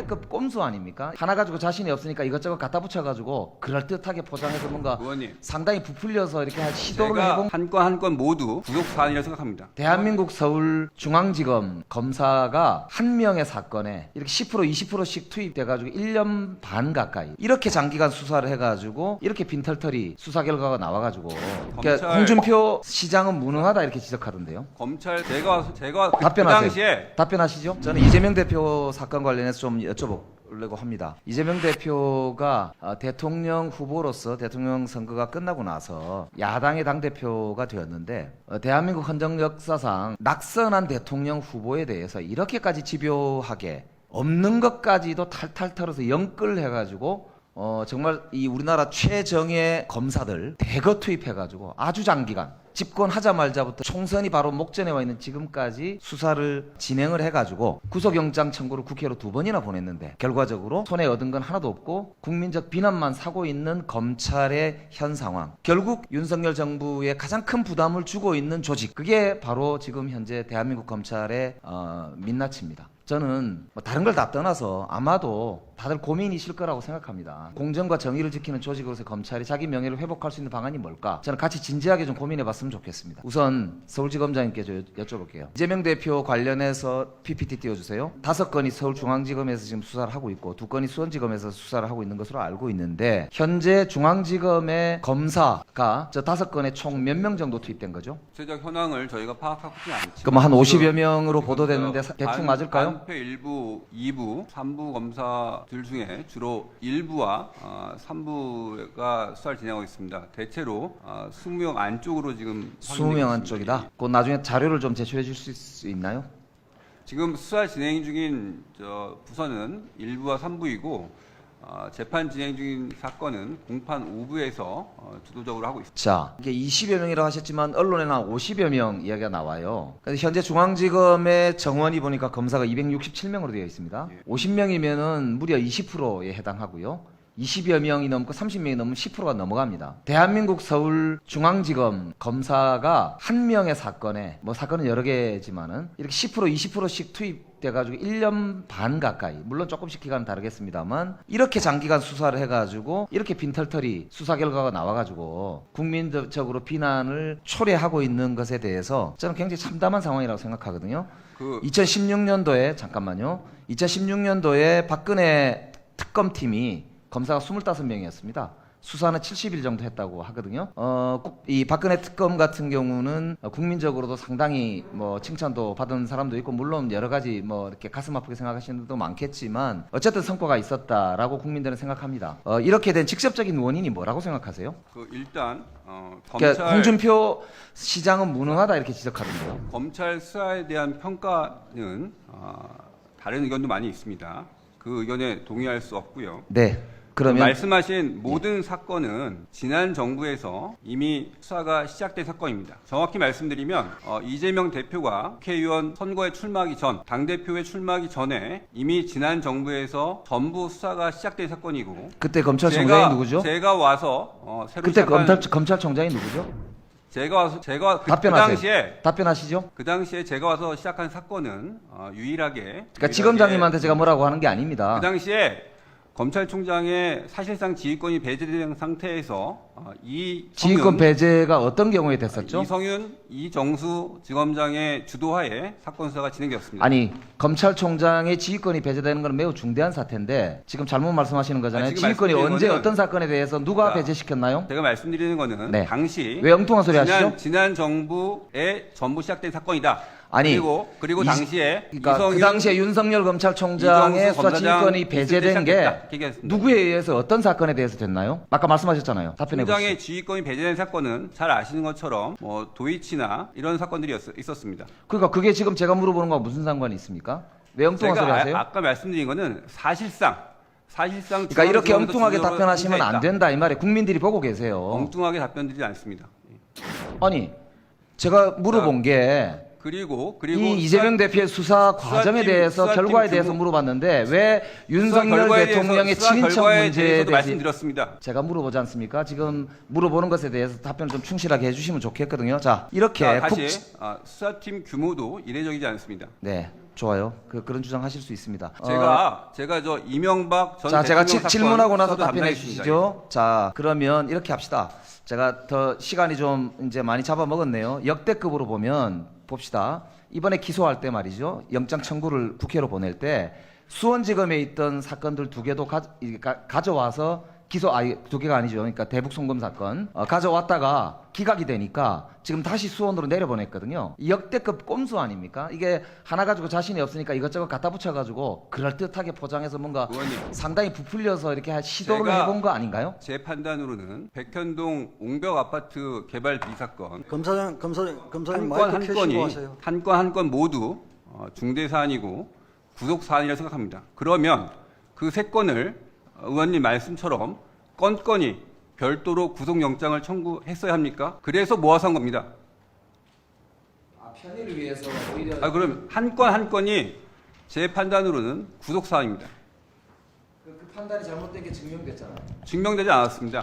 역대급 꼼수 아닙니까? 하나 가지고 자신이 없으니까 이것저것 갖다 붙여가지고 그럴듯하게 포장해서 뭔가 의원님, 상당히 부풀려서 이렇게 할 시도를 제가 해본 한 건 한 건 모두 구속 사안이라고 생각합니다. 대한민국 서울중앙지검 검사가 한 명의 사건에 이렇게 10% 20%씩 투입돼가지고 1년 반 가까이 이렇게 장기간 수사를 해가지고 이렇게 빈털터리 수사 결과가 나와가지고 그러니까 홍준표 시장은 무능하다 이렇게 지적하던데요. 검찰 제가 답변하세요. 그 당시에 답변하시죠. 저는 이재명 대표 사건 관련해서 좀 여쭤보려고 합니다. 이재명 대표가 대통령 후보로서 대통령 선거가 끝나고 나서 야당의 당대표가 되었는데 대한민국 헌정 역사상 낙선한 대통령 후보에 대해서 이렇게까지 집요하게 없는 것까지도 탈탈 털어서 영끌해가지고 정말 이 우리나라 최정예 검사들 대거 투입해가지고 아주 장기간 집권하자마자부터 총선이 바로 목전에 와 있는 지금까지 수사를 진행을 해가지고 구속영장 청구를 국회로 2번이나 보냈는데 결과적으로 손에 얻은 건 하나도 없고 국민적 비난만 사고 있는 검찰의 현 상황, 결국 윤석열 정부에 가장 큰 부담을 주고 있는 조직, 그게 바로 지금 현재 대한민국 검찰의 민낯입니다. 저는 뭐 다른 걸 다 떠나서 아마도 다들 고민이실 거라고 생각합니다. 공정과 정의를 지키는 조직으로서 검찰이 자기 명예를 회복할 수 있는 방안이 뭘까? 저는 같이 진지하게 좀 고민해 봤으면 좋겠습니다. 우선 서울지검장님께 여쭤볼게요. 이재명 대표 관련해서 PPT 띄워주세요. 5건이 서울중앙지검에서 지금 수사를 하고 있고 2건이 수원지검에서 수사를 하고 있는 것으로 알고 있는데 현재 중앙지검의 검사가 저 5건에 총 몇 명 정도 투입된 거죠? 구체적 현황을 저희가 파악하고 있지 않지만 그럼 한 50여 명으로 보도됐는데 대충 맞을까요? 반표 1부, 2부, 3부 검사들 중에 주로 1부와 3부가 수사를 진행하고 있습니다. 대체로 20명 안쪽으로 지금 20명 안쪽이다? 그 나중에 자료를 좀 제출해 주실 수 있나요? 지금 수사 진행 중인 부서는 1부와 3부이고 재판 진행 중인 사건은 공판 5부에서 주도적으로 하고 있습니다. 자, 이게 20여 명이라고 하셨지만 언론에는 한 50여 명 이야기가 나와요. 그래서 현재 중앙지검의 정원이 보니까 검사가 267명으로 되어 있습니다. 50명이면은 무려 20%에 해당하고요. 20여 명이 넘고 30명이 넘으면 10%가 넘어갑니다. 대한민국 서울중앙지검 검사가 한 명의 사건에 뭐 사건은 여러 개지만은 이렇게 10% 20%씩 투입돼가지고 1년 반 가까이, 물론 조금씩 기간은 다르겠습니다만 이렇게 장기간 수사를 해가지고 이렇게 빈털터리 수사 결과가 나와가지고 국민적으로 비난을 초래하고 있는 것에 대해서 저는 굉장히 참담한 상황이라고 생각하거든요. 2016년도에 잠깐만요. 2016년도에 박근혜 특검팀이 검사가 25명이었습니다. 수사는 70일 정도 했다고 하거든요. 이 박근혜 특검 같은 경우는 국민적으로도 상당히 뭐 칭찬도 받은 사람도 있고 물론 여러 가지 뭐 이렇게 가슴 아프게 생각하시는 분도 많겠지만 어쨌든 성과가 있었다라고 국민들은 생각합니다. 이렇게 된 직접적인 원인이 뭐라고 생각하세요? 일단 그러니까 홍준표 시장은 무능하다 이렇게 지적하던데요. 검찰 수사에 대한 평가는 다른 의견도 많이 있습니다. 그 의견에 동의할 수 없고요. 네. 그러면 말씀하신 모든 사건은 지난 정부에서 이미 수사가 시작된 사건입니다. 정확히 말씀드리면 이재명 대표가 국회의원 선거에 출마하기 전, 당대표에 출마하기 전에 이미 지난 정부에서 전부 수사가 시작된 사건이고 그때 검찰총장이 누구죠? 제가 와서 새로 그때 시작한 검찰총장이 누구죠? 제가 답변하세요. 답변하시죠. 그 당시에 제가 와서 시작한 사건은 유일하게 그러니까 지검장님한테 제가 뭐라고 하는 게 아닙니다. 그 당시에 검찰총장의 사실상 지휘권이 배제된 상태에서 지휘권 배제가 어떤 경우에 됐었죠? 이성윤, 이정수 지검장의 주도하에 사건 수사가 진행되었습니다. 아니, 검찰총장의 지휘권이 배제되는 건 매우 중대한 사태인데 지금 잘못 말씀하시는 거잖아요. 지휘권이 언제 어떤 사건에 대해서 누가 배제시켰나요? 제가 말씀드리는 거는 네. 당시 왜 엉뚱한 소리 하시죠? 지난 정부에 전부 시작된 사건이다. 아니, 그리고 당시에 그러니까 이성윤, 그 당시에 윤석열 검찰총장의 수사 지휘권이 배제된 게 누구에 의해서 어떤 사건에 대해서 됐나요? 아까 말씀하셨잖아요. 답변해 보시죠. 총장의 지휘권이 배제된 사건은 잘 아시는 것처럼 뭐 도이치나 이런 사건들이 있었습니다. 그러니까 그게 지금 제가 물어보는 거와 무슨 상관이 있습니까? 왜 엉뚱한 소리 하세요? 아까 말씀드린 거는 사실상 그러니까 이렇게 엉뚱하게 답변하시면 안 된다 이 말에 국민들이 보고 계세요. 엉뚱하게 답변드리지 않습니다. 아니, 제가 물어본 게 그리고 이 이재명 대표의 수사 과정에 대해서 결과에 대해서 물어봤는데 왜 윤석열 대통령의 친인척 문제에 대해서 말씀드렸습니다. 제가 물어보지 않습니까? 지금 물어보는 것에 대해서 답변을 좀 충실하게 해주시면 좋겠거든요. 자, 이렇게 다시 수사팀 규모도 이례적이지 않습니다. 네. 좋아요. 그런 주장하실 수 있습니다. 제가 저 이명박 전 자, 제가 대통령 사건 질문하고 나서 수사도 답변해 담당했습니다. 주시죠. 자, 그러면 이렇게 합시다. 제가 더 시간이 좀 이제 많이 잡아먹었네요. 역대급으로 보면 봅시다. 이번에 기소할 때 말이죠. 영장 청구를 국회로 보낼 때 수원지검에 있던 사건들 두 개도 가져와서 두 개가 아니죠. 그러니까 대북 송금 사건 가져왔다가 기각이 되니까 지금 다시 수원으로 내려보냈거든요. 역대급 꼼수 아닙니까? 이게 하나 가지고 자신이 없으니까 이것저것 갖다 붙여가지고 그럴듯하게 포장해서 뭔가 의원님, 상당히 부풀려서 이렇게 시도를 제가 해본 거 아닌가요? 제 판단으로는 백현동 옹벽 아파트 개발 비사건 검사장 한 마이크 건 한 켜시고 건이 하세요. 한 건 모두 중대 사안이고 구속 사안이라 생각합니다. 그러면 그 세 건을 의원님 말씀처럼 건건이 별도로 구속영장을 청구했어야 합니까? 그래서 모아서 한 겁니다. 편의를 위해서 오히려 그럼 한 건 한 건이 제 판단으로는 구속 사안입니다. 그 판단이 잘못된 게 증명됐잖아요. 증명되지 않았습니다.